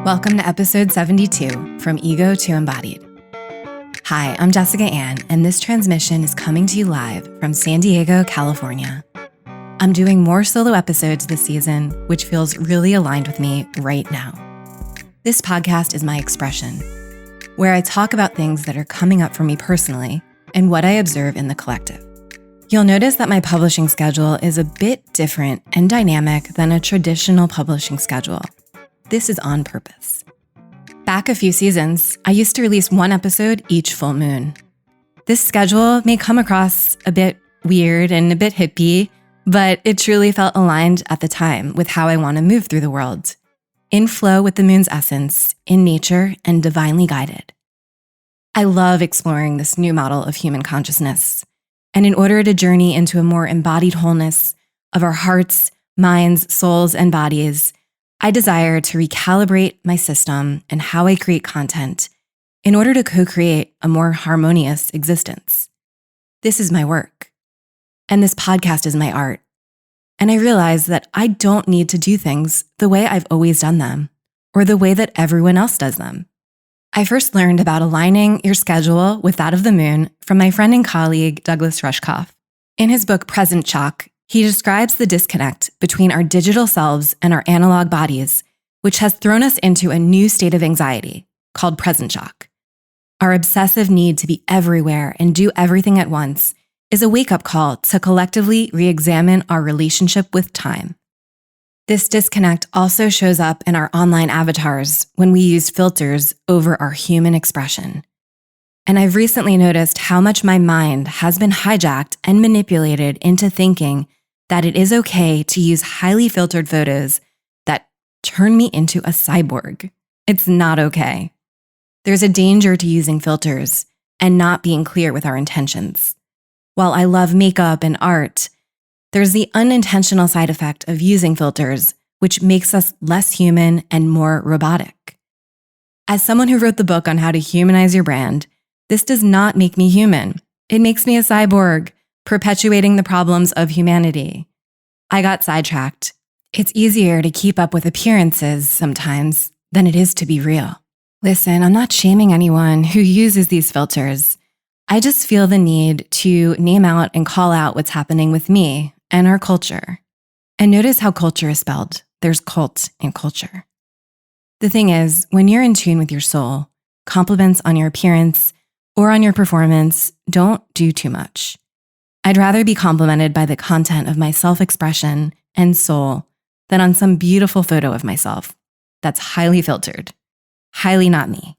Welcome to episode 72, From Ego to Embodied. Hi, I'm Jessica Ann, and this transmission is coming to you live from San Diego, California. I'm doing more solo episodes this season, which feels really aligned with me right now. This podcast is my expression, where I talk about things that are coming up for me personally and what I observe in the collective. You'll notice that my publishing schedule is a bit different and dynamic than a traditional publishing schedule. This is on purpose. Back a few seasons, I used to release one episode each full moon. This schedule may come across a bit weird and a bit hippie, but it truly felt aligned at the time with how I want to move through the world, in flow with the moon's essence, in nature, and divinely guided. I love exploring this new model of human consciousness, and in order to journey into a more embodied wholeness of our hearts, minds, souls, and bodies, I desire to recalibrate my system and how I create content in order to co-create a more harmonious existence. This is my work, and this podcast is my art. And I realize that I don't need to do things the way I've always done them, or the way that everyone else does them. I first learned about aligning your schedule with that of the moon from my friend and colleague, Douglas Rushkoff. In his book, Present Shock, he describes the disconnect between our digital selves and our analog bodies, which has thrown us into a new state of anxiety called present shock. Our obsessive need to be everywhere and do everything at once is a wake-up call to collectively re-examine our relationship with time. This disconnect also shows up in our online avatars when we use filters over our human expression. And I've recently noticed how much my mind has been hijacked and manipulated into thinking that it is okay to use highly filtered photos that turn me into a cyborg. It's not okay. There's a danger to using filters and not being clear with our intentions. While I love makeup and art, there's the unintentional side effect of using filters, which makes us less human and more robotic. As someone who wrote the book on how to humanize your brand, this does not make me human. It makes me a cyborg, perpetuating the problems of humanity. I got sidetracked. It's easier to keep up with appearances sometimes than it is to be real. Listen, I'm not shaming anyone who uses these filters. I just feel the need to name out and call out what's happening with me and our culture. And notice how culture is spelled. There's cult in culture. The thing is, when you're in tune with your soul, compliments on your appearance or on your performance don't do too much. I'd rather be complimented by the content of my self-expression and soul than on some beautiful photo of myself that's highly filtered, highly not me.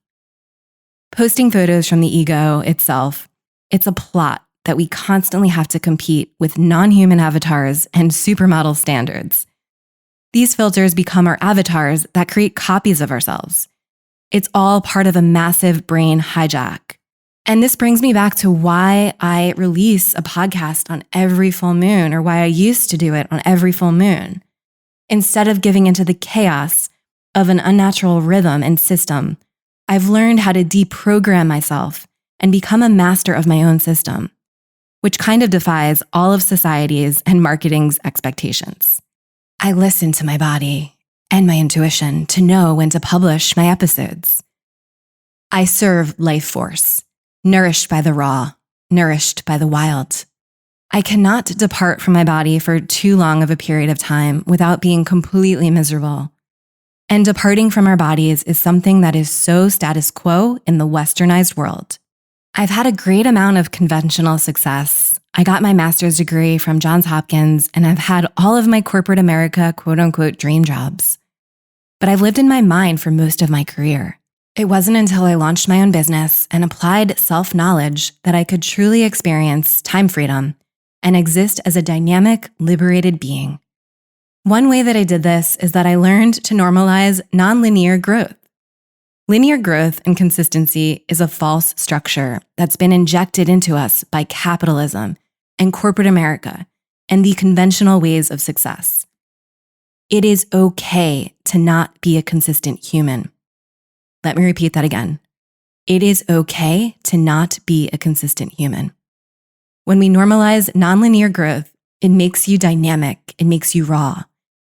Posting photos from the ego itself, it's a plot that we constantly have to compete with non-human avatars and supermodel standards. These filters become our avatars that create copies of ourselves. It's all part of a massive brain hijack. And this brings me back to why I release a podcast on every full moon, or why I used to do it on every full moon. Instead of giving into the chaos of an unnatural rhythm and system, I've learned how to deprogram myself and become a master of my own system, which kind of defies all of society's and marketing's expectations. I listen to my body and my intuition to know when to publish my episodes. I serve life force, nourished by the raw, nourished by the wild. I cannot depart from my body for too long of a period of time without being completely miserable. And departing from our bodies is something that is so status quo in the westernized world. I've had a great amount of conventional success. I got my master's degree from Johns Hopkins, and I've had all of my corporate America quote-unquote dream jobs. But I've lived in my mind for most of my career. It wasn't until I launched my own business and applied self-knowledge that I could truly experience time freedom and exist as a dynamic, liberated being. One way that I did this is that I learned to normalize nonlinear growth. Linear growth and consistency is a false structure that's been injected into us by capitalism and corporate America and the conventional ways of success. It is okay to not be a consistent human. Let me repeat that again. It is okay to not be a consistent human. When we normalize nonlinear growth, it makes you dynamic, it makes you raw,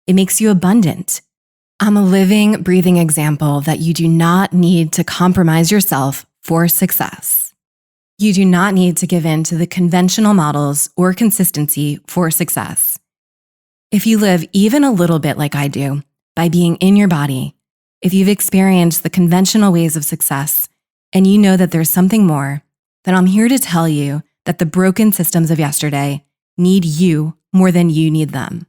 it makes you abundant, I'm a living, breathing example that you do not need to compromise yourself for success. You do not need to give in to the conventional models or consistency for success. If you live even a little bit like I do, by being in your body, if you've experienced the conventional ways of success and you know that there's something more, then I'm here to tell you that the broken systems of yesterday need you more than you need them.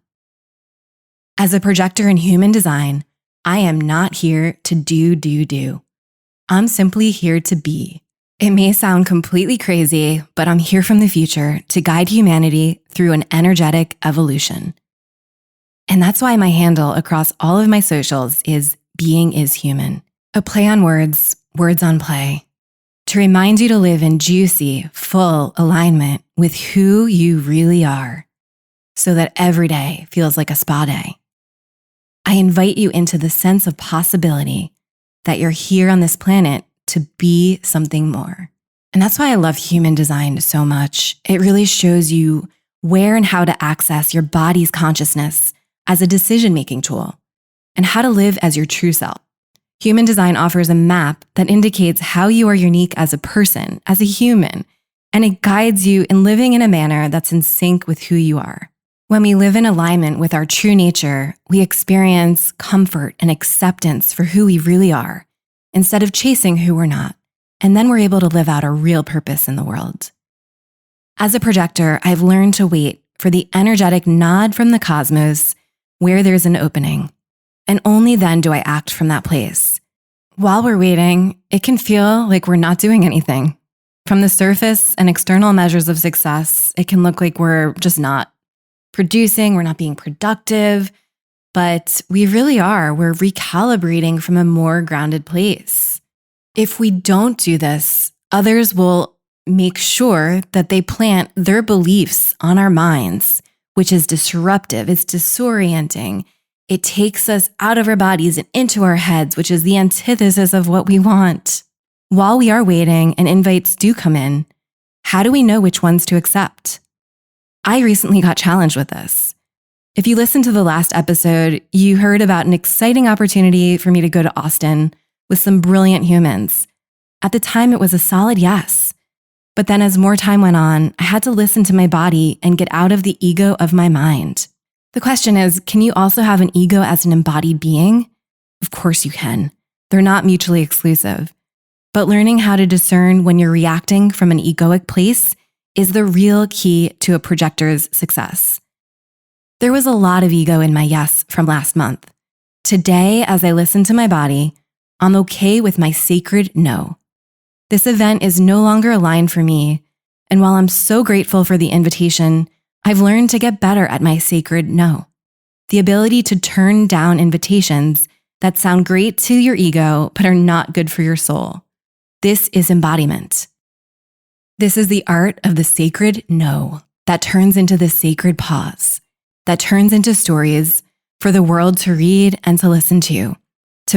As a projector in human design, I am not here to do. I'm simply here to be. It may sound completely crazy, but I'm here from the future to guide humanity through an energetic evolution. And that's why my handle across all of my socials is Being is Human, a play on words, words on play, to remind you to live in juicy, full alignment with who you really are, so that every day feels like a spa day. I invite you into the sense of possibility that you're here on this planet to be something more. And that's why I love human design so much. It really shows you where and how to access your body's consciousness as a decision-making tool and how to live as your true self. Human design offers a map that indicates how you are unique as a person, as a human, and it guides you in living in a manner that's in sync with who you are. When we live in alignment with our true nature, we experience comfort and acceptance for who we really are, instead of chasing who we're not, and then we're able to live out our real purpose in the world. As a projector, I've learned to wait for the energetic nod from the cosmos where there's an opening, and only then do I act from that place. While we're waiting, it can feel like we're not doing anything. From the surface and external measures of success, it can look like we're just not producing, we're not being productive, but we really are. We're recalibrating from a more grounded place. If we don't do this, others will make sure that they plant their beliefs on our minds, which is disruptive, it's disorienting. It takes us out of our bodies and into our heads, which is the antithesis of what we want. While we are waiting and invites do come in, how do we know which ones to accept? I recently got challenged with this. If you listened to the last episode, you heard about an exciting opportunity for me to go to Austin with some brilliant humans. At the time, it was a solid yes. But then as more time went on, I had to listen to my body and get out of the ego of my mind. The question is, can you also have an ego as an embodied being? Of course you can. They're not mutually exclusive. But learning how to discern when you're reacting from an egoic place is the real key to a projector's success. There was a lot of ego in my yes from last month. Today, as I listen to my body, I'm okay with my sacred no. This event is no longer aligned for me, and while I'm so grateful for the invitation, I've learned to get better at my sacred no. The ability to turn down invitations that sound great to your ego but are not good for your soul. This is embodiment. This is the art of the sacred no that turns into the sacred pause, that turns into stories for the world to read and to listen to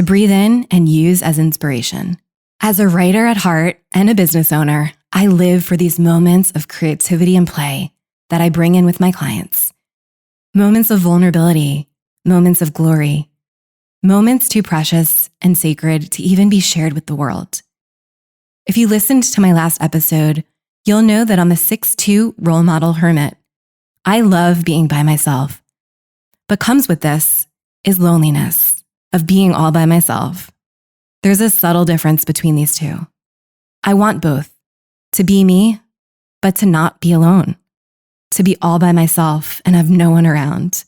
breathe in and use as inspiration. As a writer at heart and a business owner, I live for these moments of creativity and play that I bring in with my clients. Moments of vulnerability, moments of glory, moments too precious and sacred to even be shared with the world. If you listened to my last episode, you'll know that I'm a 6'2" role model hermit. I love being by myself. But comes with this is loneliness of being all by myself. There's a subtle difference between these two. I want both, to be me, but to not be alone, to be all by myself and have no one around.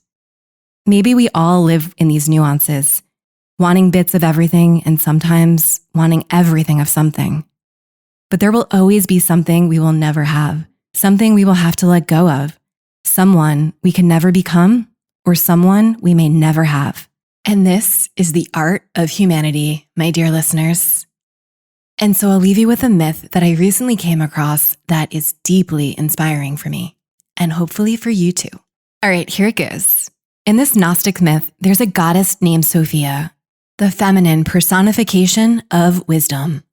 Maybe we all live in these nuances, wanting bits of everything and sometimes wanting everything of something. But there will always be something we will never have, something we will have to let go of, someone we can never become, or someone we may never have. And this is the art of humanity, my dear listeners. And so I'll leave you with a myth that I recently came across that is deeply inspiring for me, and hopefully for you too. All right, here it goes. In this Gnostic myth, there's a goddess named Sophia, the feminine personification of wisdom.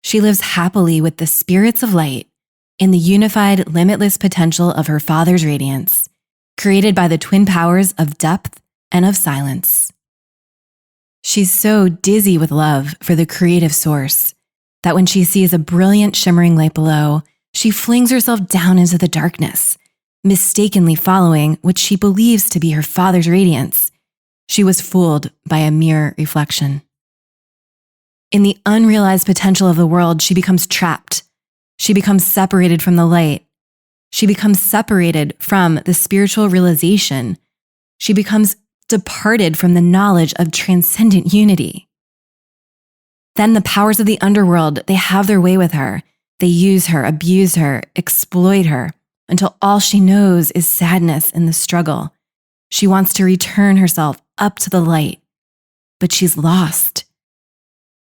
She lives happily with the spirits of light in the unified, limitless potential of her father's radiance, created by the twin powers of depth and of silence. She's so dizzy with love for the creative source that when she sees a brilliant shimmering light below, she flings herself down into the darkness, mistakenly following what she believes to be her father's radiance. She was fooled by a mere reflection. In the unrealized potential of the world, she becomes trapped. She becomes separated from the light. She becomes separated from the spiritual realization. She becomes departed from the knowledge of transcendent unity. Then the powers of the underworld, they have their way with her. They use her, abuse her, exploit her, until all she knows is sadness in the struggle. She wants to return herself up to the light, but she's lost.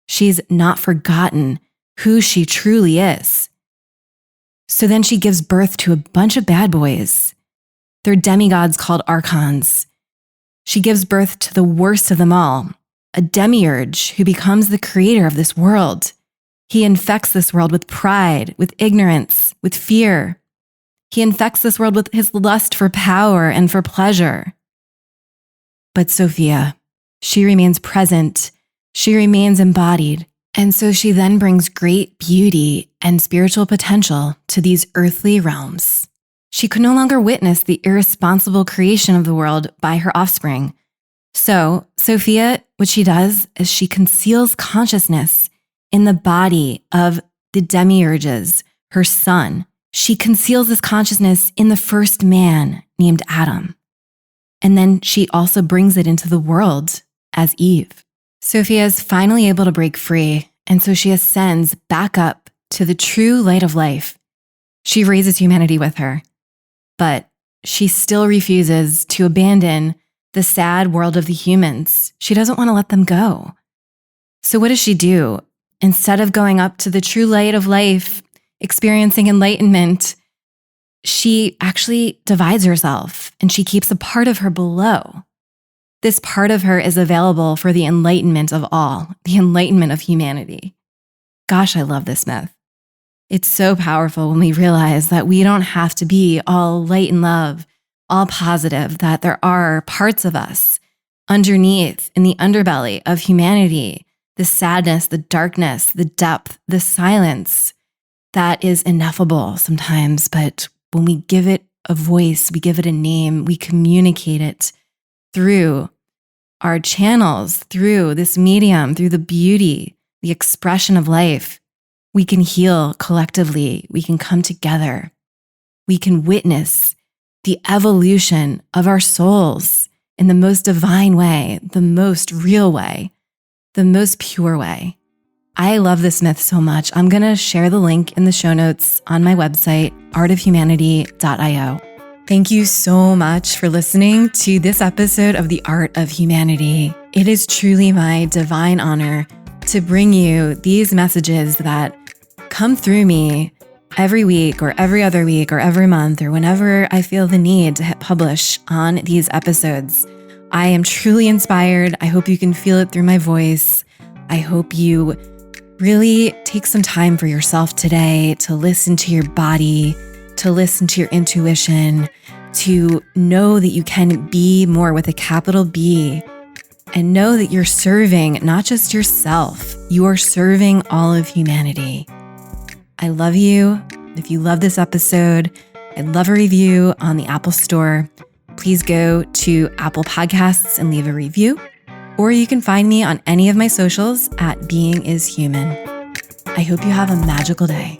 She's not forgotten who she truly is. So then she gives birth to a bunch of bad boys. They're demigods called archons. She gives birth to the worst of them all, a demiurge who becomes the creator of this world. He infects this world with pride, with ignorance, with fear. He infects this world with his lust for power and for pleasure. But Sophia, she remains present. She remains embodied. And so she then brings great beauty and spiritual potential to these earthly realms. She could no longer witness the irresponsible creation of the world by her offspring. So Sophia, what she does is she conceals consciousness in the body of the demiurges, her son. She conceals this consciousness in the first man named Adam. And then she also brings it into the world as Eve. Sophia is finally able to break free, and so she ascends back up to the true light of life. She raises humanity with her, but she still refuses to abandon the sad world of the humans. She doesn't want to let them go. So what does she do? Instead of going up to the true light of life, experiencing enlightenment, she actually divides herself and she keeps a part of her below. This part of her is available for the enlightenment of all, the enlightenment of humanity. Gosh, I love this myth. It's so powerful when we realize that we don't have to be all light and love, all positive, that there are parts of us underneath in the underbelly of humanity, the sadness, the darkness, the depth, the silence that is ineffable sometimes. But when we give it a voice, we give it a name, we communicate it through our channels, through this medium, through the beauty, the expression of life, we can heal collectively. We can come together. We can witness the evolution of our souls in the most divine way, the most real way, the most pure way. I love this myth so much. I'm going to share the link in the show notes on my website, artofhumanity.io. Thank you so much for listening to this episode of The Art of Humanity. It is truly my divine honor to bring you these messages that come through me every week or every other week or every month or whenever I feel the need to hit publish on these episodes. I am truly inspired. I hope you can feel it through my voice. I hope you really take some time for yourself today to listen to your body, to listen to your intuition, to know that you can be more with a capital B, and know that you're serving not just yourself, you are serving all of humanity. I love you. If you love this episode, I'd love a review on the Apple Store. Please go to Apple Podcasts and leave a review, or you can find me on any of my socials at Being is Human. I hope you have a magical day.